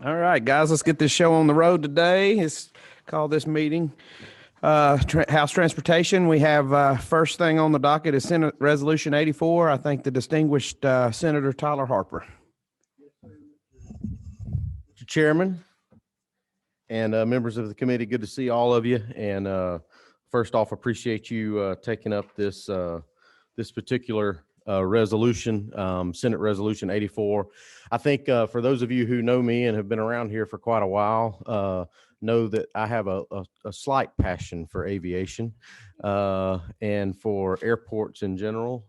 All right, guys, let's get this show on the road today. Let's call this meeting House Transportation. We have first thing on the docket is Senate Resolution 84. I think the distinguished Senator Tyler Harper. Mr. Chairman and members of the committee, good to see all of you. And first off, appreciate you taking up this this particular resolution, Senate Resolution 84. I think for those of you who know me and have been around here for quite a while, know that I have a slight passion for aviation and for airports in general.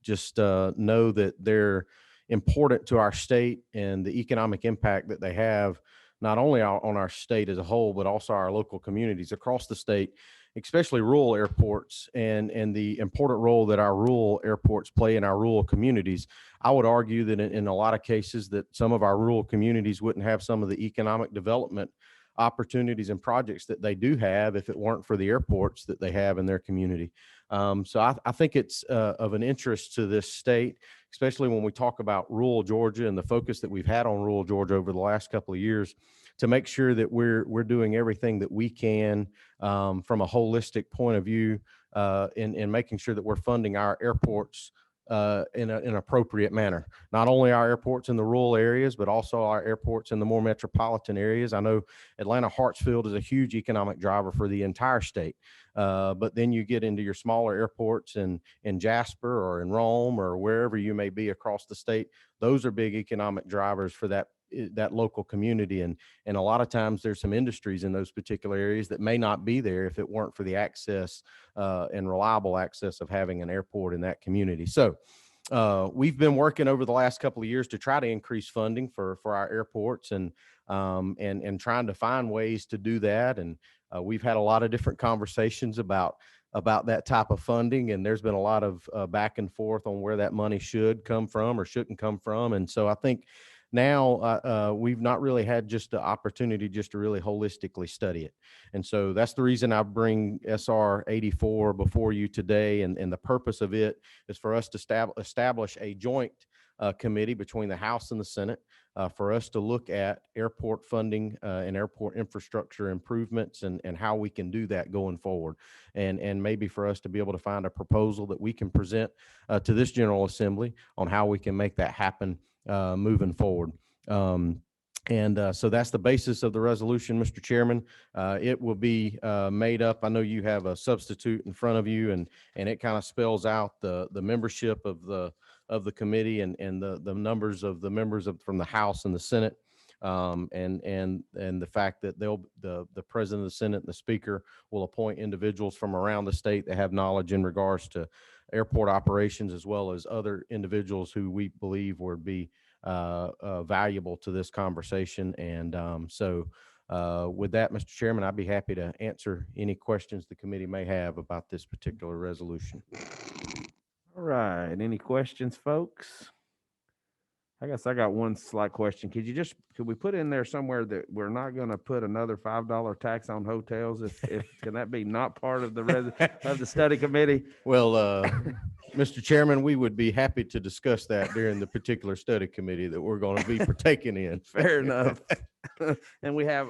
Just know that they're important to our state and the economic impact that they have, not only on our state as a whole, but also our local communities across the state, especially rural airports and the important role that our rural airports play in our rural communities. I would argue that in a lot of cases that some of our rural communities wouldn't have some of the economic development opportunities and projects that they do have if it weren't for the airports that they have in their community. So I think it's of an interest to this state, especially when we talk about rural Georgia and the focus that we've had on rural Georgia over the last couple of years, to make sure that we're doing everything that we can from a holistic point of view in making sure that we're funding our airports in an appropriate manner. Not only our airports in the rural areas, but also our airports in the more metropolitan areas. I know Atlanta Hartsfield is a huge economic driver for the entire state. But then you get into your smaller airports in Jasper or in Rome or wherever you may be across the state. Those are big economic drivers for that local community. And a lot of times there's some industries in those particular areas that may not be there if it weren't for the access and reliable access of having an airport in that community. So we've been working over the last couple of years to try to increase funding for our airports and trying to find ways to do that. And we've had a lot of different conversations about that type of funding, and there's been a lot of back and forth on where that money should come from or shouldn't come from. And so I think now we've not really had just the opportunity just to really holistically study it. And so that's the reason I bring SR 84 before you today. And the purpose of it is for us to establish a joint committee between the House and the Senate for us to look at airport funding and airport infrastructure improvements and how we can do that going forward. And maybe for us to be able to find a proposal that we can present to this General Assembly on how we can make that happen moving forward. So that's the basis of the resolution, Mr. Chairman. It will be made up. I know you have a substitute in front of you, and it kind of spells out the membership of the committee and the numbers of the members from the House and the Senate, and the fact that the president of the Senate and the speaker will appoint individuals from around the state that have knowledge in regards to airport operations, as well as other individuals who we believe would be valuable to this conversation. And so with that, Mr. Chairman, I'd be happy to answer any questions the committee may have about this particular resolution. All right, any questions, folks? I guess I got one slight question. Could we put in there somewhere that we're not going to put another $5 tax on hotels? Can that be not part of the study committee? Well, Mr. Chairman, we would be happy to discuss that during the particular study committee that we're going to be partaking in. Fair enough. And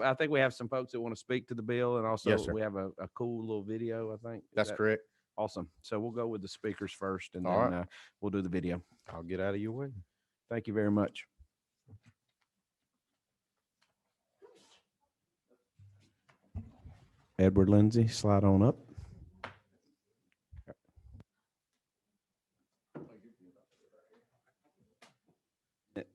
I think we have some folks that want to speak to the bill, and also yes, we have a cool little video, I think. That's correct. Awesome. So we'll go with the speakers first, and all then right. We'll do the video. I'll get out of your way. Thank you very much. Edward Lindsay, slide on up.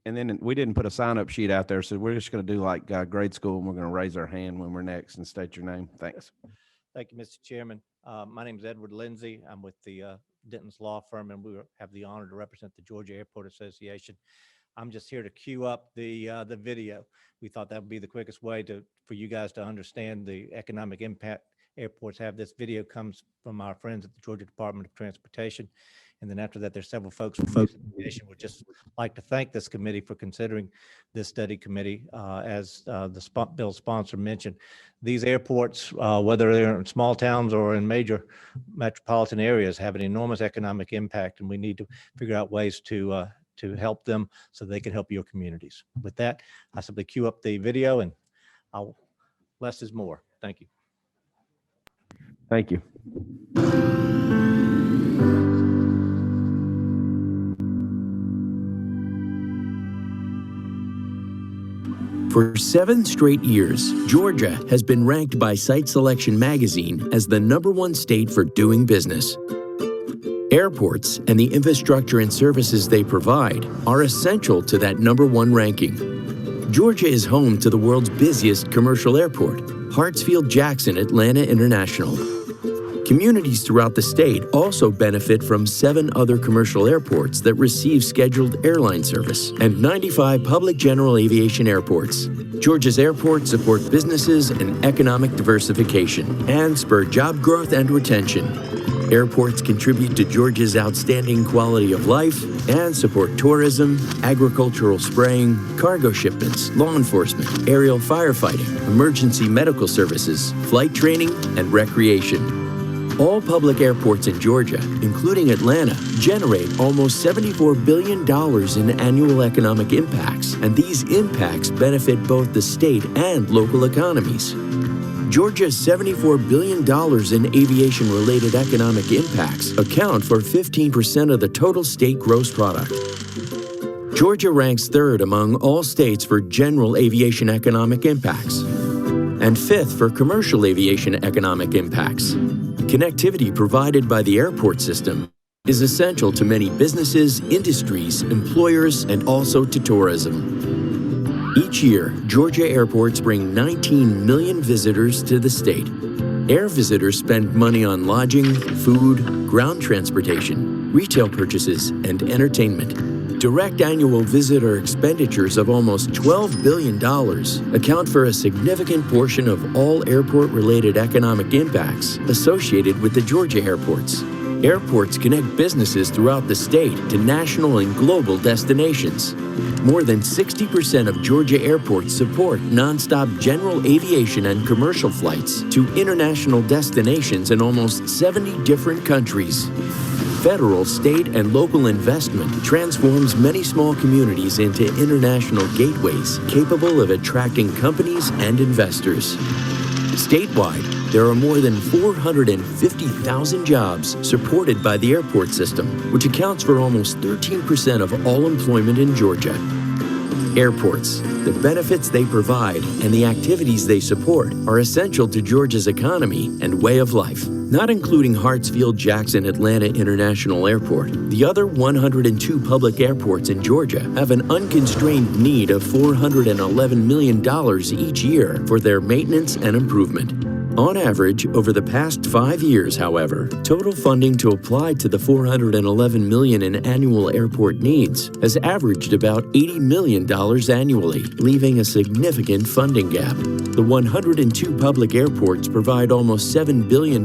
And then we didn't put a sign-up sheet out there, so we're just going to do like grade school, and we're going to raise our hand when we're next and state your name. Thanks. Thank you, Mr. Chairman. My name is Edward Lindsay. I'm with the Denton's Law Firm, and we have the honor to represent the Georgia Airport Association. I'm just here to cue up the video. We thought that would be the quickest way for you guys to understand the economic impact airports have. This video comes from our friends at the Georgia Department of Transportation. And then after that, there's several folks from the association. Would just like to thank this committee for considering this study committee. As the bill sponsor mentioned, these airports, whether they're in small towns or in major metropolitan areas, have an enormous economic impact, and we need to figure out ways to to help them so they can help your communities. With that, I simply cue up the video and less is more. Thank you. Thank you. For 7 straight years, Georgia has been ranked by Site Selection magazine as the #1 state for doing business. Airports and the infrastructure and services they provide are essential to that #1 ranking. Georgia is home to the world's busiest commercial airport, Hartsfield-Jackson Atlanta International. Communities throughout the state also benefit from 7 other commercial airports that receive scheduled airline service and 95 public general aviation airports. Georgia's airports support businesses and economic diversification and spur job growth and retention. Airports contribute to Georgia's outstanding quality of life and support tourism, agricultural spraying, cargo shipments, law enforcement, aerial firefighting, emergency medical services, flight training, and recreation. All public airports in Georgia, including Atlanta, generate almost $74 billion in annual economic impacts, and these impacts benefit both the state and local economies. Georgia's $74 billion in aviation-related economic impacts account for 15% of the total state gross product. Georgia ranks 3rd among all states for general aviation economic impacts and 5th for commercial aviation economic impacts. Connectivity provided by the airport system is essential to many businesses, industries, employers, and also to tourism. Each year, Georgia airports bring 19 million visitors to the state. Air visitors spend money on lodging, food, ground transportation, retail purchases, and entertainment. Direct annual visitor expenditures of almost $12 billion account for a significant portion of all airport-related economic impacts associated with the Georgia airports. Airports connect businesses throughout the state to national and global destinations. More than 60% of Georgia airports support nonstop general aviation and commercial flights to international destinations in almost 70 different countries. Federal, state, and local investment transforms many small communities into international gateways capable of attracting companies and investors. Statewide, there are more than 450,000 jobs supported by the airport system, which accounts for almost 13% of all employment in Georgia. Airports, the benefits they provide, and the activities they support are essential to Georgia's economy and way of life. Not including Hartsfield-Jackson Atlanta International Airport, the other 102 public airports in Georgia have an unconstrained need of $411 million each year for their maintenance and improvement. On average, over the past 5 years, however, total funding to apply to the $411 million in annual airport needs has averaged about $80 million annually, leaving a significant funding gap. The 102 public airports provide almost $7 billion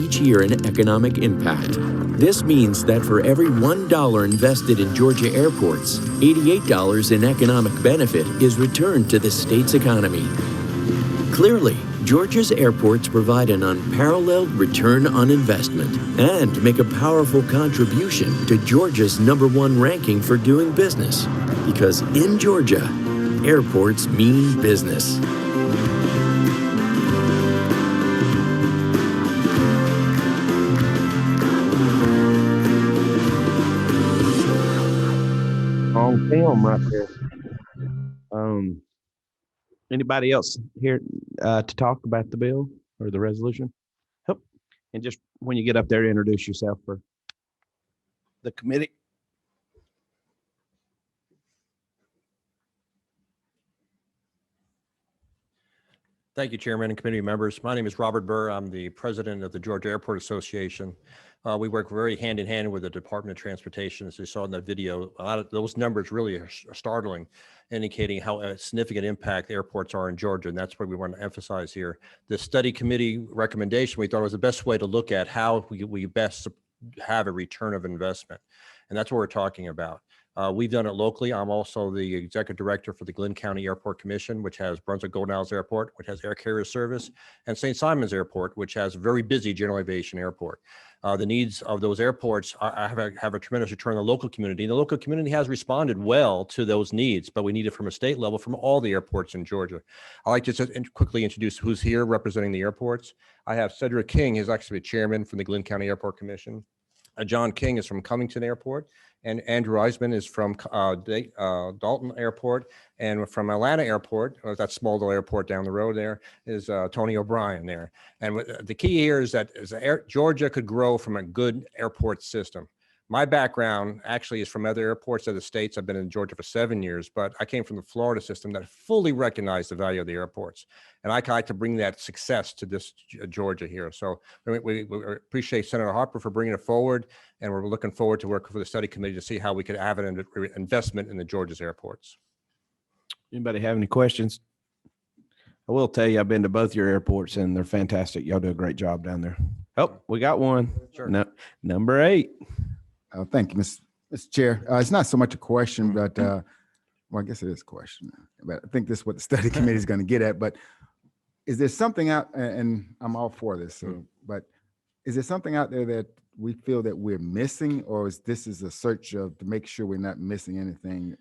each year in economic impact. This means that for every $1 invested in Georgia airports, $88 in economic benefit is returned to the state's economy. Clearly, Georgia's airports provide an unparalleled return on investment and make a powerful contribution to Georgia's #1 ranking for doing business. Because in Georgia, airports mean business. On film right there. Anybody else here to talk about the bill or the resolution? Yep. And just when you get up there, introduce yourself for the committee. Thank you, Chairman and committee members. My name is Robert Burr. I'm the president of the Georgia Airport Association. We work very hand in hand with the Department of Transportation. As you saw in the video, a lot of those numbers really are startling, indicating how a significant impact airports are in Georgia. And that's what we want to emphasize here. The study committee recommendation, we thought was the best way to look at how we best have a return of investment. And that's what we're talking about. We've done it locally. I'm also the executive director for the Glynn County Airport Commission, which has Brunswick Golden Isles Airport, which has air carrier service, and St. Simon's Airport, which has a very busy general aviation airport. The needs of those airports have a tremendous return on the local community. The local community has responded well to those needs, but we need it from a state level from all the airports in Georgia. I'd like to just quickly introduce who's here representing the airports. I have Cedric King, who's actually a chairman from the Glynn County Airport Commission. John King is from Covington Airport, and Andrew Eisman is from Dalton Airport, and from Atlanta Airport, that small little airport down the road there, is Tony O'Brien there. And the key here is that Georgia could grow from a good airport system. My background actually is from other airports, other states. I've been in Georgia for 7 years, but I came from the Florida system that fully recognized the value of the airports. And I like to bring that success to this Georgia here. So we appreciate Senator Harper for bringing it forward. And we're looking forward to working for the study committee to see how we could have an investment in the Georgia's airports. Anybody have any questions? I will tell you, I've been to both your airports and they're fantastic. Y'all do a great job down there. Oh, we got one. Sure. No, number 8. Thank you, Mr. Chair. It's not so much a question, but well, I guess it is a question. But I think this is what the study committee is going to get at. But is there something out, and I'm all for this, but is there something out there that we feel that we're missing, or is this a search to make sure we're not missing anything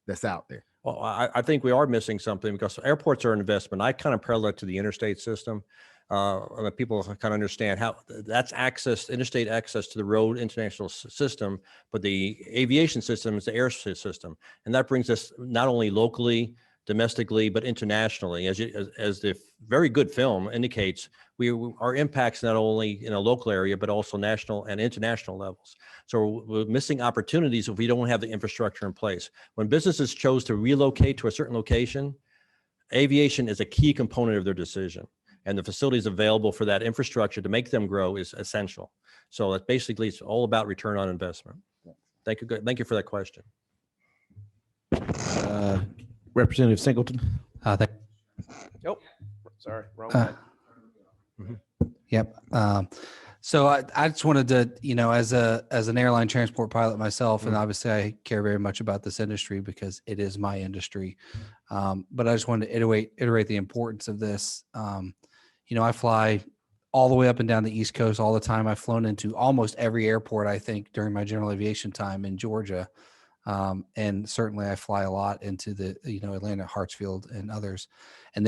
that's out there? Well, I think we are missing something because airports are an investment. I kind of parallel it to the interstate system. That people kind of understand how that's interstate access to the road international system, but the aviation system is the air system. And that brings us not only locally, domestically, but internationally. As the very good film indicates, our impacts not only in a local area, but also national and international levels. So we're missing opportunities if we don't have the infrastructure in place. When businesses chose to relocate to a certain location, aviation is a key component of their decision. And the facilities available for that infrastructure to make them grow is essential. So that basically it's all about return on investment. Thank you. Thank you for that question. Representative Singleton. Uh, Oh, sorry, wrong one. Yep. So I just wanted to, as an airline transport pilot myself, and obviously I care very much about this industry because it is my industry. But I just wanted to iterate the importance of this. I fly all the way up and down the East Coast all the time. I've flown into almost every airport, I think, during my general aviation time in Georgia. And certainly I fly a lot into the, Atlanta, Hartsfield and others. And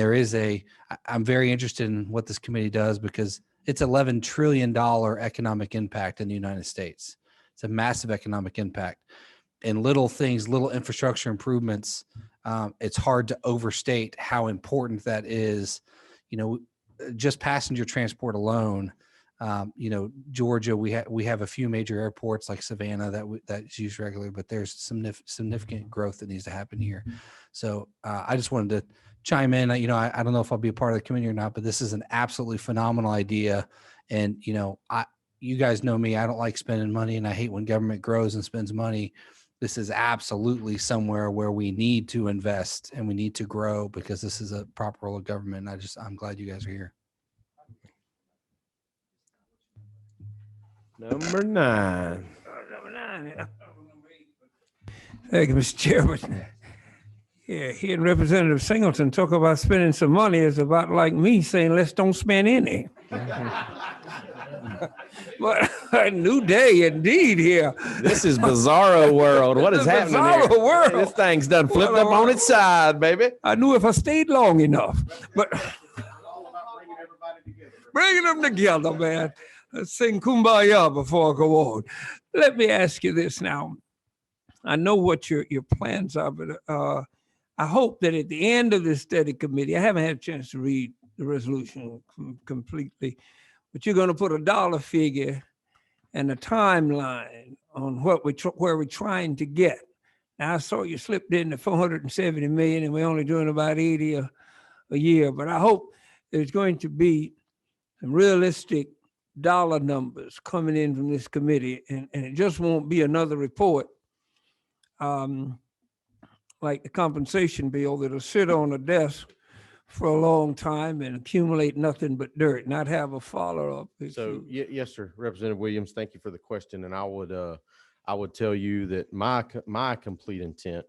I'm very interested in what this committee does because it's $11 trillion economic impact in the United States. It's a massive economic impact. And little things, little infrastructure improvements, it's hard to overstate how important that is. Just passenger transport alone, Georgia, we have a few major airports like Savannah that's used regularly, but there's some significant growth that needs to happen here. So I just wanted to chime in. I don't know if I'll be a part of the committee or not, but this is an absolutely phenomenal idea. And, you guys know me, I don't like spending money and I hate when government grows and spends money. This is absolutely somewhere where we need to invest and we need to grow because this is a proper role of government. I'm glad you guys are here. Number 9. Thank you, Mr. Chairman. Yeah, hearing Representative Singleton talk about spending some money is about like me saying, let's don't spend any. But a new day indeed here. This is bizarro world. What is happening here? Bizarro world. This thing's done flipped up on its side, baby. I knew if I stayed long enough, but bringing them together, man. Let's sing Kumbaya before I go on. Let me ask you this now. I know what your plans are, but I hope that at the end of this study committee, I haven't had a chance to read the resolution completely, but you're going to put a dollar figure and a timeline on where we're trying to get. Now, I saw you slipped in the 470 million and we're only doing about 80 a year, but I hope there's going to be some realistic dollar numbers coming in from this committee, and it just won't be another report like the compensation bill that'll sit on a desk for a long time and accumulate nothing but dirt, not have a follow-up. So yes, sir. Representative Williams, thank you for the question. And I I would tell you that my complete intent,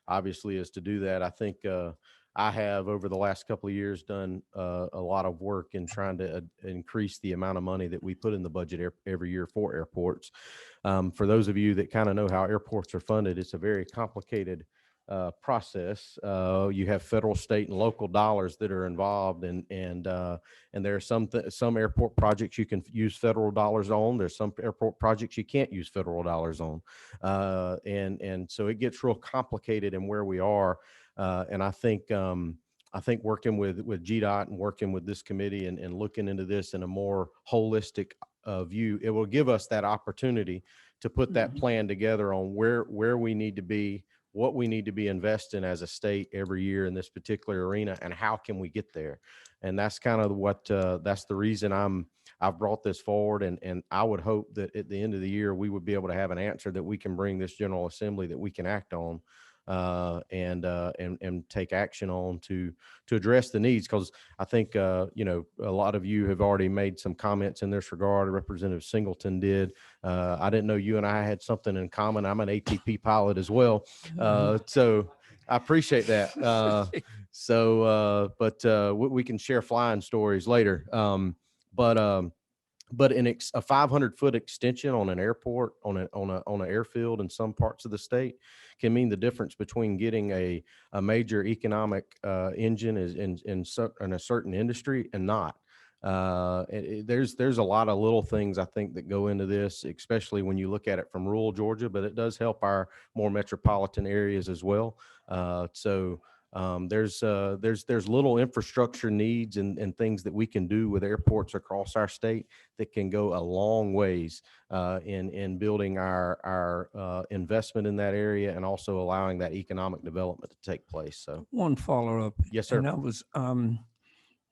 obviously, is to do that. I think I have over the last couple of years done a lot of work in trying to increase the amount of money that we put in the budget every year for airports. For those of you that kind of know how airports are funded, it's a very complicated process. You have federal, state, and local dollars that are involved, and there are some airport projects you can use federal dollars on. There's some airport projects you can't use federal dollars on, and so it gets real complicated in where we are. And I think working with GDOT and working with this committee and looking into this in a more holistic view, it will give us that opportunity to put that plan together on where we need to be, what we need to be investing as a state every year in this particular arena, and how can we get there. And that's kind of what that's the reason I've brought this forward, and I would hope that at the end of the year we would be able to have an answer that we can bring this General Assembly that we can act on and take action on to address the needs. Because I think a lot of you have already made some comments in this regard. Representative Singleton did. I didn't know you and I had something in common. I'm an ATP pilot as well, so I appreciate that. We can share flying stories later. But a 500-foot extension on an airport, on an airfield in some parts of the state can mean the difference between getting a major economic engine in a certain industry and not. There's a lot of little things I think that go into this, especially when you look at it from rural Georgia, but it does help our more metropolitan areas as well. There's little infrastructure needs and things that we can do with airports across our state that can go a long ways in building our investment in that area and also allowing that economic development to take place. So one follow-up. Yes, sir. And I was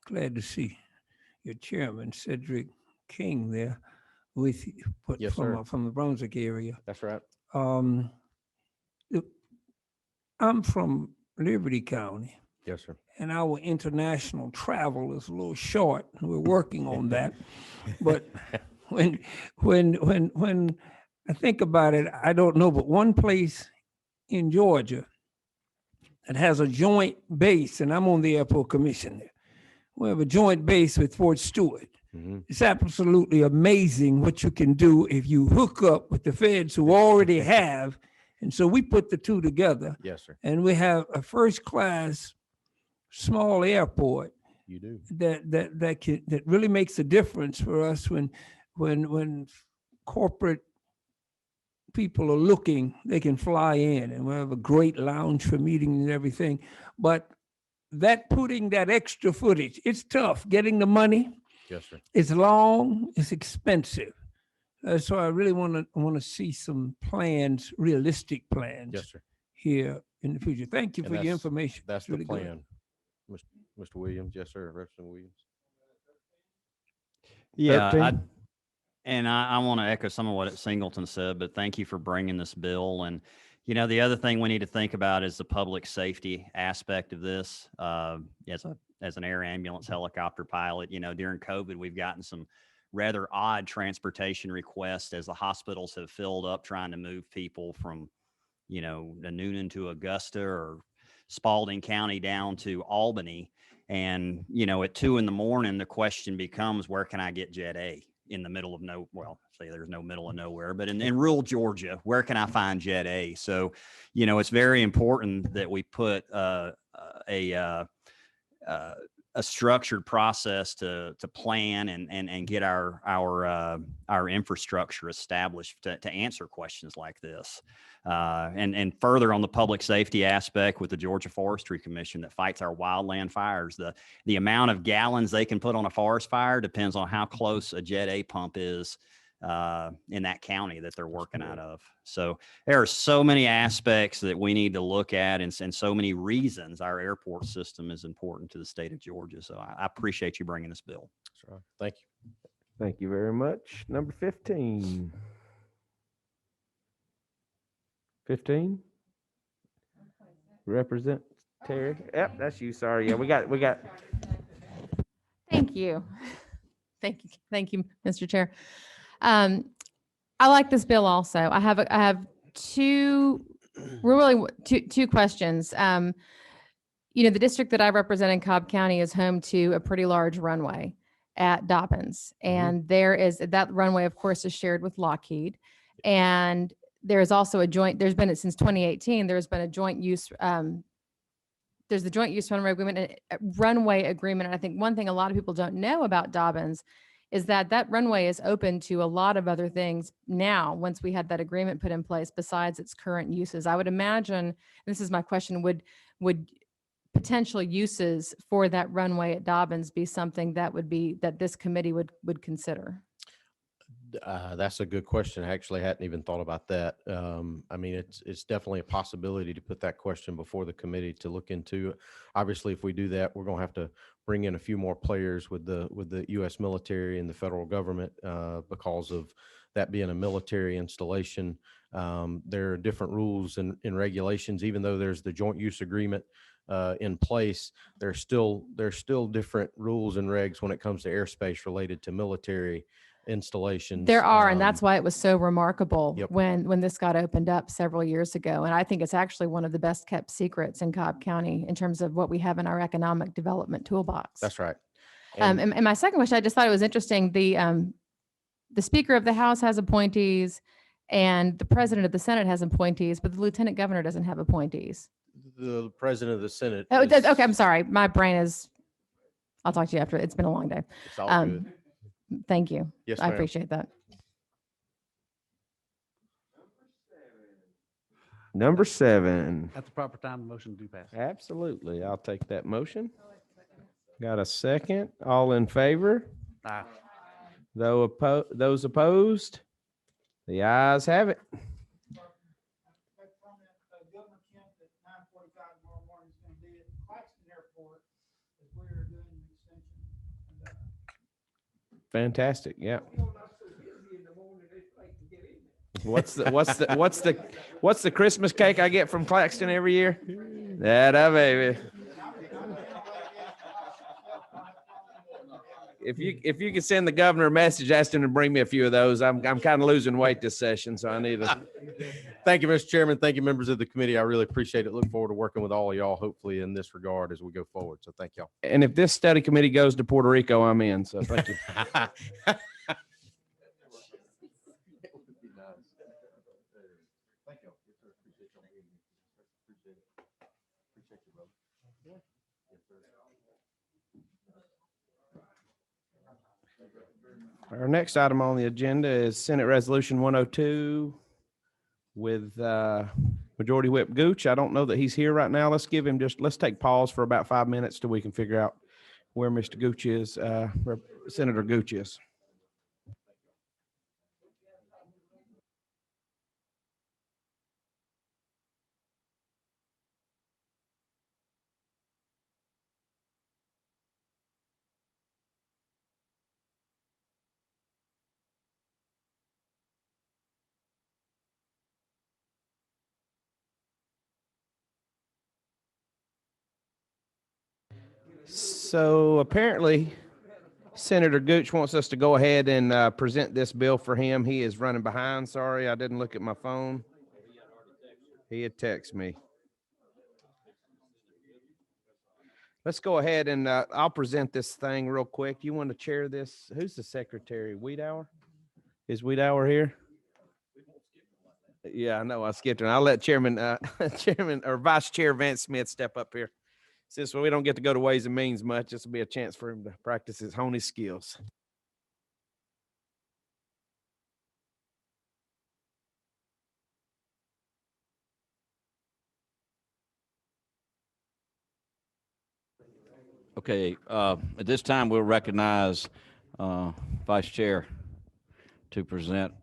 glad to see your chairman, Cedric King, there with you, Yes, sir. from the Brunswick area. That's right. I'm from Liberty County. Yes, sir. And our international travel is a little short. We're working on that. But when I think about it, I don't know, but one place in Georgia that has a joint base, and I'm on the airport commission there. We have a joint base with Fort Stewart. Mm-hmm. It's absolutely amazing what you can do if you hook up with the feds who already have. And so we put the two together. Yes, sir. And we have a first-class small airport. You do. That really makes a difference for us when corporate people are looking, they can fly in, and we have a great lounge for meetings and everything. But that putting that extra footage, it's tough getting the money. Yes, sir. It's long, it's expensive. So I really want to see some plans, realistic plans. Yes, sir. Here in the future. Thank you And for your information. That's It's really the good. plan, Mr. Williams. Yes, sir. Representative Williams. Yeah, 13. I want to echo some of what Singleton said, but thank you for bringing this bill. And, the other thing we need to think about is the public safety aspect of this. As an air ambulance helicopter pilot, during COVID, we've gotten some rather odd transportation requests as the hospitals have filled up trying to move people from, Noonan to Augusta or Spalding County down to Albany. And, at 2 a.m, the question becomes, where can I get Jet A in the middle of there's no middle of nowhere, but in rural Georgia, where can I find Jet A? So, it's very important that we put a structured process to plan and get our infrastructure established to answer questions like this. And further on the public safety aspect with the Georgia Forestry Commission that fights our wildland fires, the amount of gallons they can put on a forest fire depends on how close a Jet A pump is in that county that they're working out of. So there are so many aspects that we need to look at and so many reasons our airport system is important to the state of Georgia. So I appreciate you bringing this bill. That's right. Thank you. Thank you very much. Number 15. 15. Represent Terry. Yep, that's you. Sorry. Yeah, we got. Thank you. Thank you, Mr. Chair. I like this bill also. I have two, two questions. The district that I represent in Cobb County is home to a pretty large runway at Dobbins. And that runway, of course, is shared with Lockheed. And there's also there's been since 2018, there's been a joint use, there's the joint use runway agreement. And I think one thing a lot of people don't know about Dobbins is that runway is open to a lot of other things now, once we had that agreement put in place, besides its current uses. I would imagine, and this is my question, would potential uses for that runway at Dobbins be something that this committee would consider? That's a good question. I actually hadn't even thought about that. I mean, it's definitely a possibility to put that question before the committee to look into. Obviously, if we do that, we're going to have to bring in a few more players with the U.S. military and the federal government because of that being a military installation. There are different rules and regulations, even though there's the joint use agreement in place. There's still different rules and regs when it comes to airspace related to military installations. There are, and that's why it was so remarkable Yep. when this got opened up several years ago. And I think it's actually one of the best kept secrets in Cobb County in terms of what we have in our economic development toolbox. That's right. And my second question, I just thought it was interesting. The Speaker of the House has appointees, and the President of the Senate has appointees, but the Lieutenant Governor doesn't have appointees. The President of the Senate. Oh, is- okay. I'm sorry. My brain is. I'll talk to you after. It's been a long day. It's all good. Thank you. Yes, I ma'am. appreciate that. Number 7. At the proper time, the motion do pass. Absolutely. I'll take that motion. Got a second? All in favor? Aye. Those opposed? The ayes have it. Fantastic. Yeah. What's the Christmas cake I get from Claxton every year? That baby. If you could send the governor a message asking him to bring me a few of those, I'm kind of losing weight this session, so I need to. Thank you, Mr. Chairman. Thank you, members of the committee. I really appreciate it. Look forward to working with all of y'all, hopefully in this regard as we go forward. So thank y'all. And if this study committee goes to Puerto Rico, I'm in. So thank you. Our next item on the agenda is Senate Resolution 102 with Majority Whip Gooch. I don't know that he's here right now. Let's take pause for about 5 minutes till we can figure out where Mr. Gooch is, where Senator Gooch is. So apparently Senator Gooch wants us to go ahead and present this bill for him. He is running behind. Sorry, I didn't look at my phone. He had texted me. Let's go ahead and I'll present this thing real quick. You want to chair this? Who's the secretary? Wiedauer? Is Wiedauer here? Yeah, I know. I skipped him. I'll let Chairman or Vice Chair Vance Smith step up here. Since we don't get to go to Ways and Means much, this will be a chance for him to practice hone his skills. Okay, at this time, we'll recognize Vice Chair to present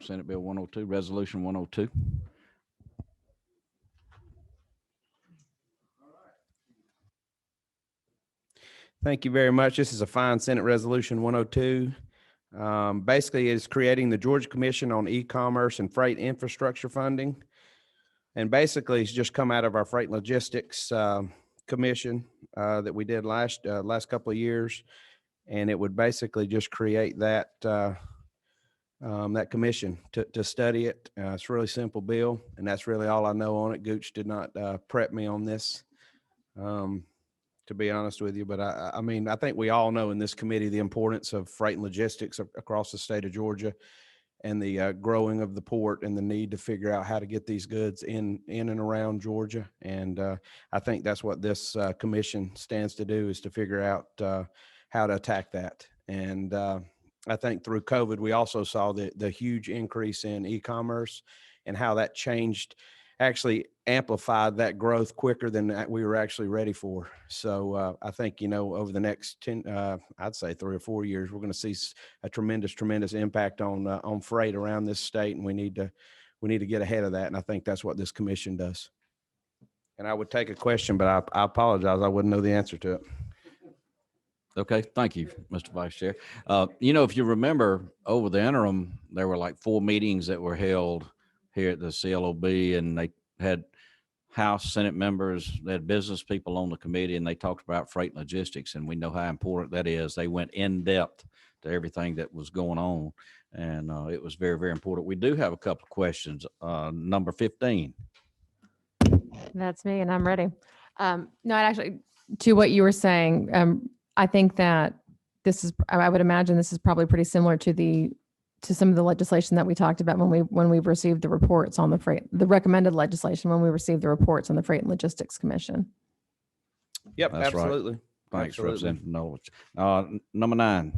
Senate Bill 102, Resolution 102. Thank you very much. This is a fine Senate Resolution 102. Basically, it's creating the Georgia Commission on E-commerce and Freight Infrastructure Funding. And basically, it's just come out of our Freight Logistics Commission that we did last couple of years. And it would basically just create that that commission to study it. It's a really simple bill, and that's really all I know on it. Gooch did not prep me on this, to be honest with you. But I mean, I think we all know in this committee the importance of freight and logistics across the state of Georgia, and the growing of the port, and the need to figure out how to get these goods in and around Georgia. And I think that's what this commission stands to do, is to figure out how to attack that. And I think through COVID, we also saw the huge increase in e-commerce, and how that changed, actually amplified that growth quicker than we were actually ready for. So I think, over the next 10, I'd say 3 or 4 years, we're going to see a tremendous impact on freight around this state. And we need to get ahead of that. And I think that's what this commission does. And I would take a question, but I apologize. I wouldn't know the answer to it. Okay, thank you, Mr. Vice Chair. If you remember, over the interim, there were like 4 meetings that were held here at the CLOB, and they had House, Senate members, they had business people on the committee, and they talked about freight and logistics, and we know how important that is. They went in depth to everything that was going on, and it was very, very important. We do have a couple of questions. Number 15. That's me, and I'm ready. No, actually, to what you were saying, I think that I would imagine this is probably pretty similar to some of the legislation that we talked about when we received the reports on the recommended legislation when we received the reports on the Freight and Logistics Commission. Yep, That's right. absolutely. Thanks, Absolutely. Representative Knowles. Number 9.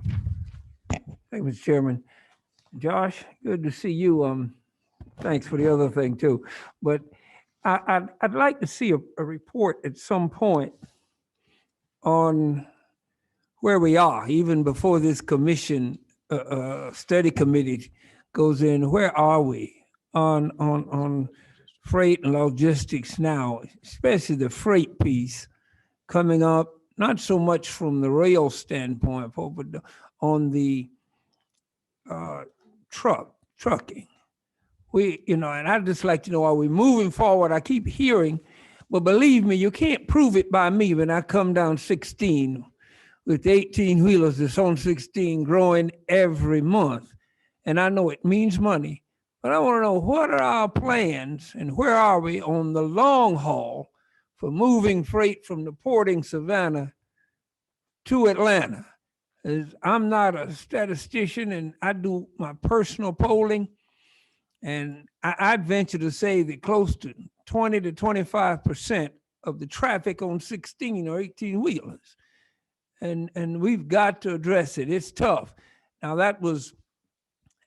Thank you, Mr. Chairman. Josh, good to see you. Thanks for the other thing too. But I'd like to see a report at some point on where we are, even before this commission study committee goes in. Where are we on freight and logistics now, especially the freight piece coming up, not so much from the rail standpoint, but on the trucking. And I'd just like to know, are we moving forward? I keep hearing, but believe me, you can't prove it by me when I come down 16 with 18 wheelers that's on 16 growing every month. And I know it means money, but I want to know, what are our plans and where are we on the long haul for moving freight from the port in Savannah to Atlanta? I'm not a statistician, and I do my personal polling, and I'd venture to say that close to 20 to 25% of the traffic on 16 or 18 wheelers. And we've got to address it. It's tough. Now,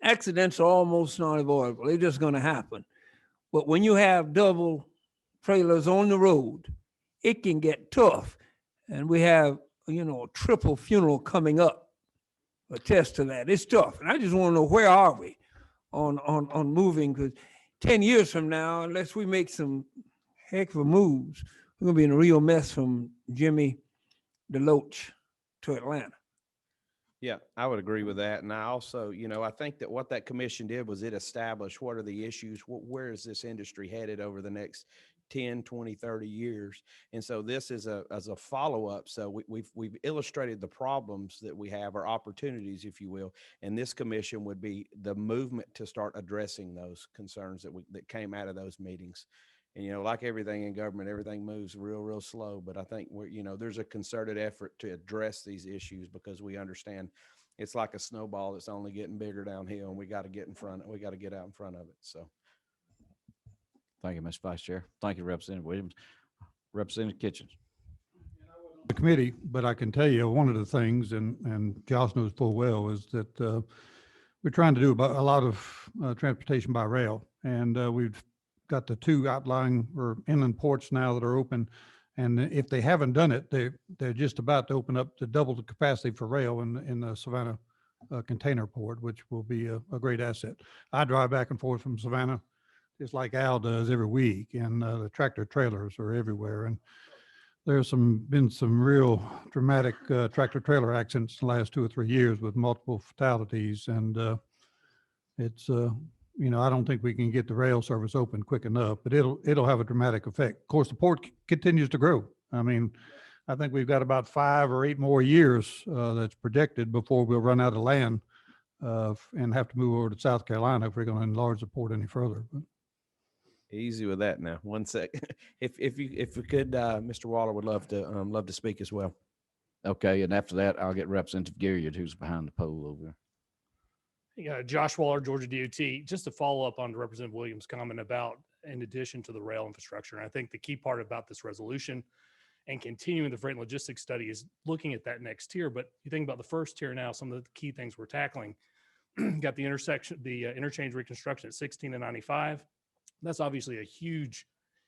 accidents are almost unavoidable. They're just going to happen. But when you have double trailers on the road, it can get tough. And we have, a triple funeral coming up. Attest to that. It's tough. And I just want to know, where are we on moving? Because 10 years from now, unless we make some heck of a moves, we're going to be in a real mess from Jimmy DeLoach to Atlanta. Yeah, I would agree with that. And I also, I think that what that commission did was it established what are the issues, where is this industry headed over the next 10, 20, 30 years. And so this is as a follow-up. So we've illustrated the problems that we have, or opportunities, if you will. And this commission would be the movement to start addressing those concerns that came out of those meetings. And, like everything in government, everything moves real slow. But I think there's a concerted effort to address these issues, because we understand it's like a snowball that's only getting bigger downhill, and we got to get out in front of it. So. Thank you, Mr. Vice Chair. Thank you, Representative Williams. Representative Kitchens. The committee, but I can tell you one of the things, and Josh knows full well, is that we're trying to do a lot of transportation by rail, and we've got the 2 outlying or inland ports now that are open. And if they haven't done it, they're just about to open up to double the capacity for rail in the Savannah container port, which will be a great asset. I drive back and forth from Savannah, just like Al does, every week, and the tractor trailers are everywhere. And there's been some real dramatic tractor trailer accidents in the last 2 or 3 years with multiple fatalities. And it's I don't think we can get the rail service open quick enough, but it'll have a dramatic effect. Of course, the port continues to grow. I mean, I think we've got about 5 or 8 more years that's projected before we'll run out of land and have to move over to South Carolina if we're going to enlarge the port any further. But Easy with that now. 1 sec. If we could, Mr. Waller would love to speak as well. Okay, and after that, I'll get Representative Garrett, who's behind the pole over there. Josh Waller, Georgia DOT. Just to follow up on Representative Williams' comment about, in addition to the rail infrastructure, and I think the key part about this resolution and continuing the freight and logistics study is looking at that next tier. But you think about the first tier now, some of the key things we're tackling. Got the interchange reconstruction at 16 and 95. That's obviously a huge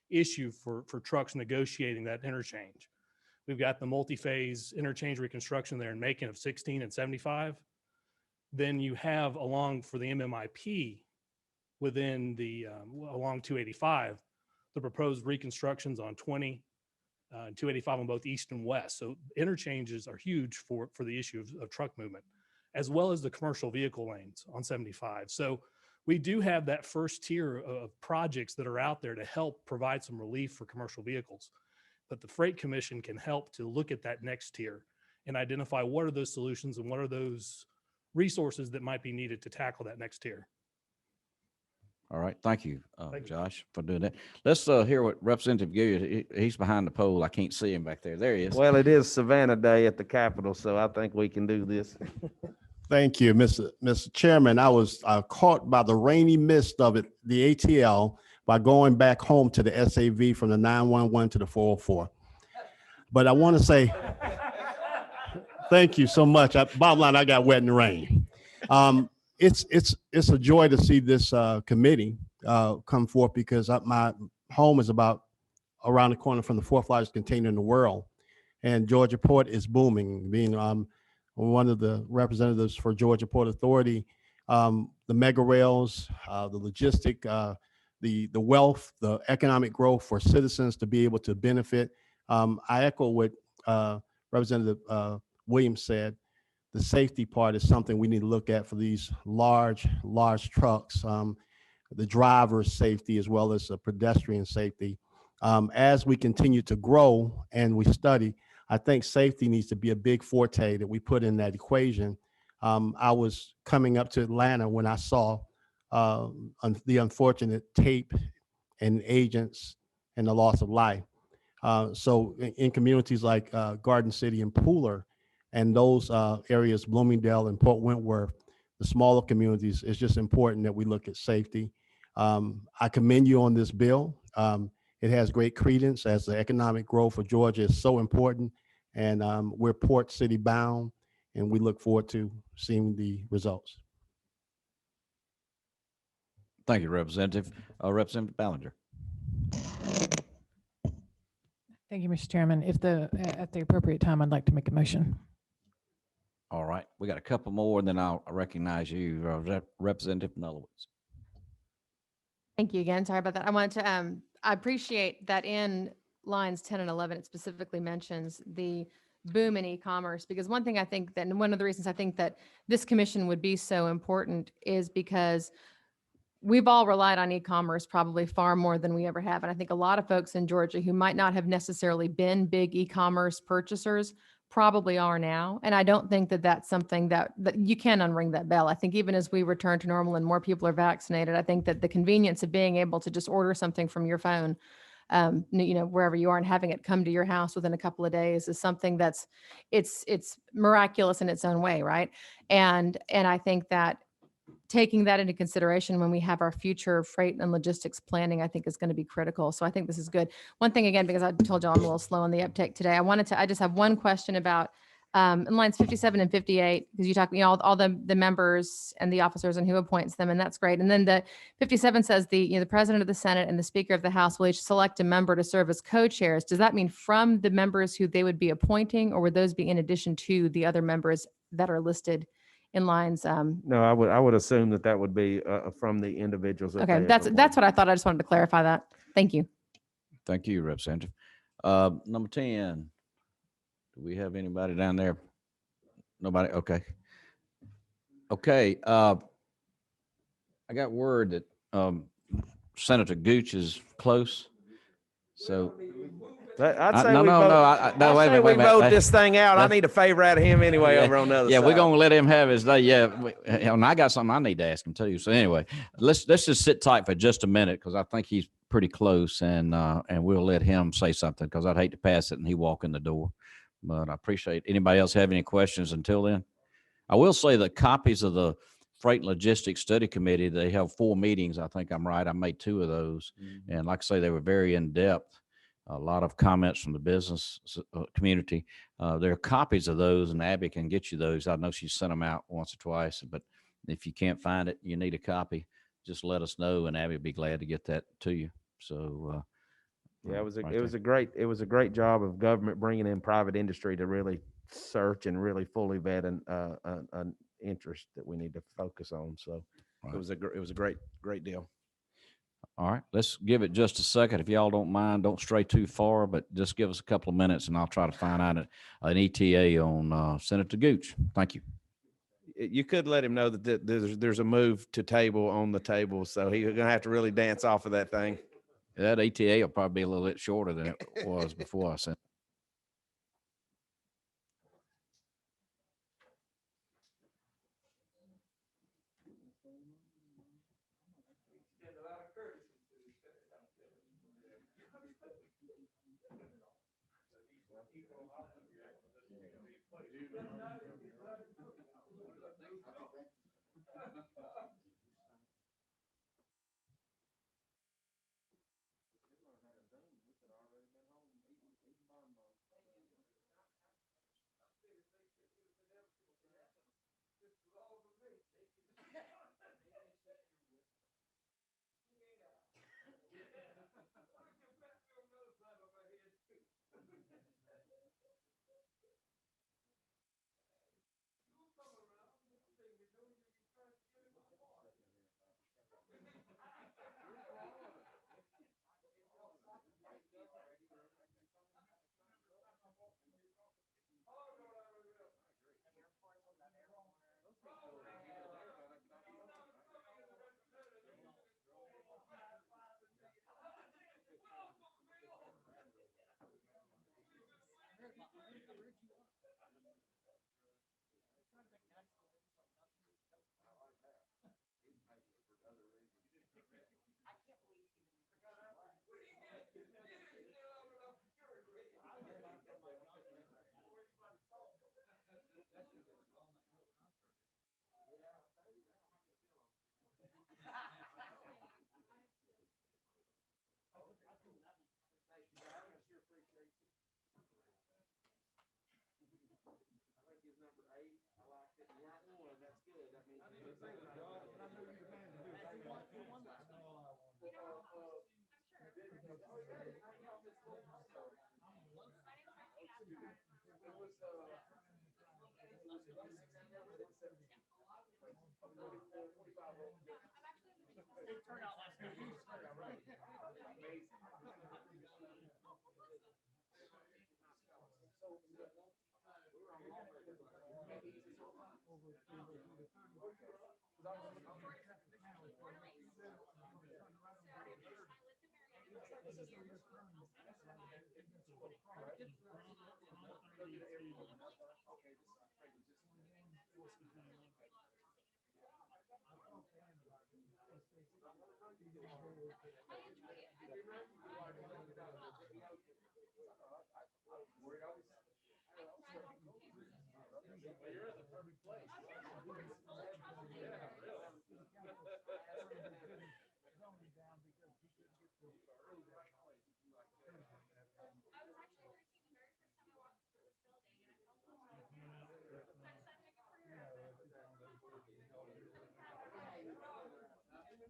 issue for trucks negotiating that interchange. We've got the multi-phase interchange reconstruction there in Macon of 16 and 75. Then you have along for the MMIP within the along 285, the proposed reconstructions on 20 and 285 on both east and west. So interchanges are huge for the issue of truck movement, as well as the commercial vehicle lanes on 75. So we do have that first tier of projects that are out there to help provide some relief for commercial vehicles. But the Freight Commission can help to look at that next tier and identify what are those solutions and what are those resources that might be needed to tackle that next tier. All right, thank you, Thank you. Josh, for doing that. Let's hear what Representative Garrett, he's behind the pole. I can't see him back there. There he is. Well, it is Savannah Day at the Capitol, so I think we can do this. Thank you, Mr. Chairman. I was caught by the rainy mist of it, the ATL, by going back home to the SAV from the 911 to the 404. But I want to say, thank you so much. Bottom line, I got wet in the rain. It's a joy to see this committee come forth because my home is about around the corner from the fourth largest container in the world, and Georgia Port is booming. Being one of the representatives for Georgia Port Authority, the mega rails, the logistic, the wealth, the economic growth for citizens to be able to benefit. I echo what Representative Williams said. The safety part is something we need to look at for these large trucks, the driver's safety as well as the pedestrian safety. As we continue to grow and we study, I think safety needs to be a big forte that we put in that equation. I was coming up to Atlanta when I saw the unfortunate tape and agents and the loss of life. So in communities like Garden City and Pooler and those areas, Bloomingdale and Port Wentworth, the smaller communities, it's just important that we look at safety. I commend you on this bill. It has great credence as the economic growth for Georgia is so important. And we're Port City bound, and we look forward to seeing the results. Thank you, Representative. Representative Ballinger. Thank you, Mr. Chairman. At the appropriate time, I'd like to make a motion. All right, we got a couple more, and then I'll recognize you, Representative Nulowitz. Thank you again. Sorry about that. I wanted to, I appreciate that in lines 10 and 11, it specifically mentions the boom in e-commerce, because one thing I think that, and one of the reasons I think that this commission would be so important is because we've all relied on e-commerce probably far more than we ever have. And I think a lot of folks in Georgia who might not have necessarily been big e-commerce purchasers probably are now. And I don't think that that's something that you can unring that bell. I think even as we return to normal and more people are vaccinated, I think that the convenience of being able to just order something from your phone, wherever you are, and having it come to your house within a couple of days is something that's, it's miraculous in its own way. Right. And I think that taking that into consideration when we have our future freight and logistics planning, I think is going to be critical. So I think this is good. One thing again, because I told y'all I'm a little slow on the uptake today, I just have one question about in lines 57 and 58, because you talk, all the members and the officers and who appoints them, and that's great. And then the 57 says the president of the Senate and the Speaker of the House will each select a member to serve as co-chairs. Does that mean from the members who they would be appointing, or would those be in addition to the other members that are listed in lines? No, I would assume that would be from the individuals. That okay, that's what I thought. I just wanted to clarify that. Thank you. Thank you, Representative. Number 10. Do we have anybody down there? Nobody? Okay. Okay. I got word that Senator Gooch is close. So I'd say no, we no, vote, no, no, wait a minute, wait a minute. vote this thing out. I need a favor out of him anyway over on the other Yeah, side. we're gonna let him have his day. Yeah, and I got something I need to ask him too. So anyway, let's just sit tight for just a minute because I think he's pretty close, and we'll let him say something because I'd hate to pass it and he walk in the door. But I appreciate. Anybody else have any questions until then? I will say that copies of the Freight and Logistics Study Committee, they have 4 meetings. I think I'm right. I made 2 of those, and like I say, they were very in depth. A lot of comments from the business community. There are copies of those, and Abby can get you those. I know she sent them out once or twice, but if you can't find it, you need a copy, just let us know, and Abby would be glad to get that to you. So, yeah, it was right a great job of government bringing in private industry to really search and really fully vet an interest that we need to focus on. So Right. it was a great deal. All right, let's give it just a second. If y'all don't mind, don't stray too far, but just give us a couple of minutes and I'll try to find out an ETA on Senator Gooch. Thank you. You could let him know that there's a move to table on the table, so he's going to have to really dance off of that thing. That ETA will probably be a little bit shorter than it was before I sent.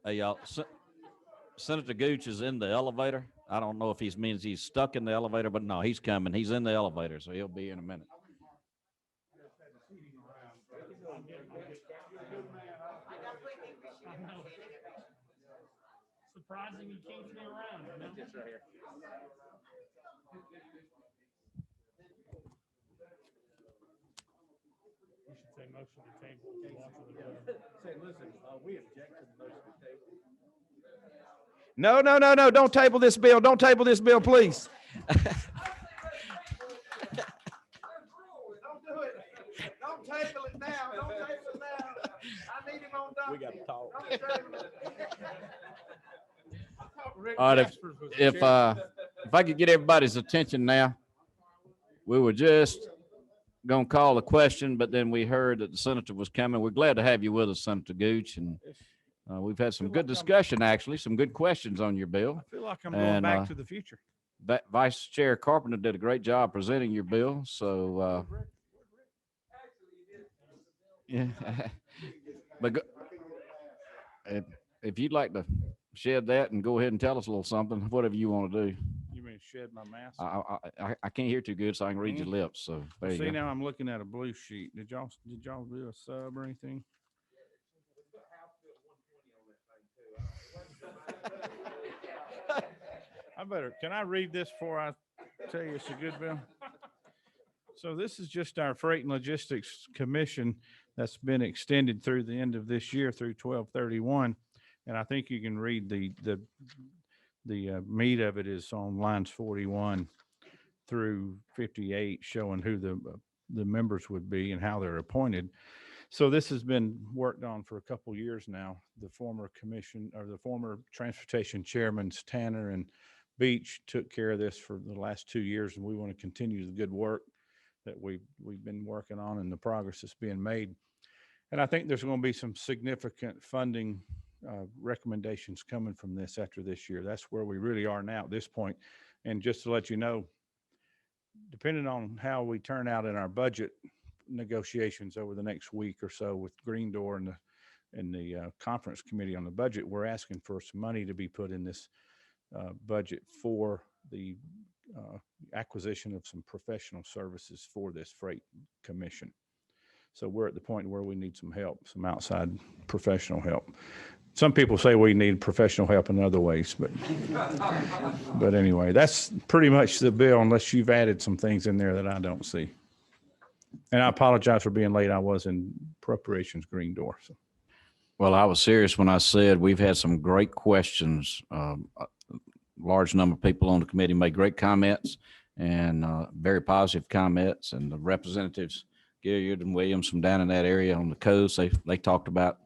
Hey, y'all, Senator Gooch is in the elevator. I don't know if he means he's stuck in the elevator, but no, he's coming. He's in the elevator, so he'll be in a minute. Surprising you can't be around. You know? Just right here. You should say motion to table. Say, listen, we object to the motion to table. No, don't table this bill. Don't table this bill, please. We got to talk. All right, if I could get everybody's attention now, we were just gonna call a question, but then we heard that the senator was coming. We're glad to have you with us, Senator Gooch, and we've had some good discussion, actually, some good questions on your bill. I feel like I'm going back to the future. Vice Chair Carpenter did a great job presenting your bill, so yeah. But if you'd like to shed that and go ahead and tell us a little something, whatever you want to do. You mean shed my mask? I can't hear too good, so I can read your lips. So there you See, go. now I'm looking at a blue sheet. Did y'all do a sub or anything? Can I read this before I tell you it's a good bill? So this is just our Freight and Logistics Commission that's been extended through the end of this year through 12/31. And I think you can read the meat of it is on lines 41 through 58, showing who the members would be and how they're appointed. So this has been worked on for a couple of years now. The former commission or the former transportation chairmen, Tanner and Beach, took care of this for the last 2 years, and we want to continue the good work that we've been working on and the progress that's being made. And I think there's going to be some significant funding recommendations coming from this after this year. That's where we really are now at this point. And just to let you know, depending on how we turn out in our budget negotiations over the next week or so with Green Door and the conference committee on the budget, we're asking for some money to be put in this budget for the acquisition of some professional services for this freight commission. So we're at the point where we need some help, some outside professional help. Some people say we need professional help in other ways, but anyway, that's pretty much the bill, unless you've added some things in there that I don't see. And I apologize for being late. I was in preparations Green Door. So. Well, I was serious when I said we've had some great questions. A large number of people on the committee made great comments and very positive comments. And the representatives, Gilliard and Williams from down in that area on the coast, they talked about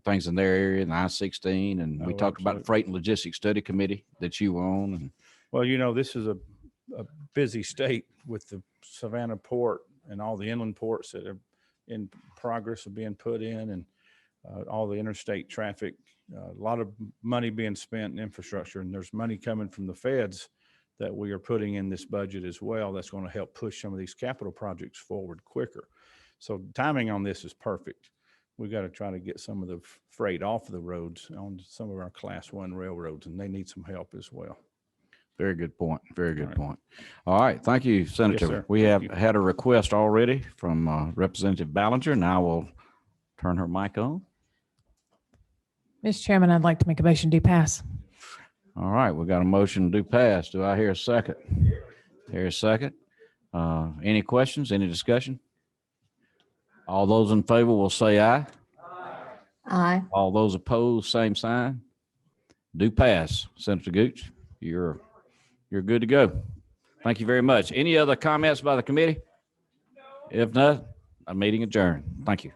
things in their area, and I-16, and we talked about the Freight and Logistics Study Committee that you were on. And well, you know, this is a busy state with the Savannah port and all the inland ports that are in progress of being put in, and all the interstate traffic, a lot of money being spent in infrastructure, and there's money coming from the feds that we are putting in this budget as well. That's going to help push some of these capital projects forward quicker. So timing on this is perfect. We got to try to get some of the freight off of the roads on some of our Class 1 railroads, and they need some help as well. Very good point. Very good point. All right. Thank you, Senator. Yes, we have had a request already from Representative Ballinger. Now we'll turn her mic on. Mr. Chairman, I'd like to make a motion to pass. All right. We got a motion to pass. Do I hear a second? Hear a second. Any questions? Any discussion? All those in favor will say aye. Aye. All those opposed, same sign. Do pass. Senator Gooch, you're good to go. Thank you very much. Any other comments by the committee? If not, a meeting adjourned. Thank you.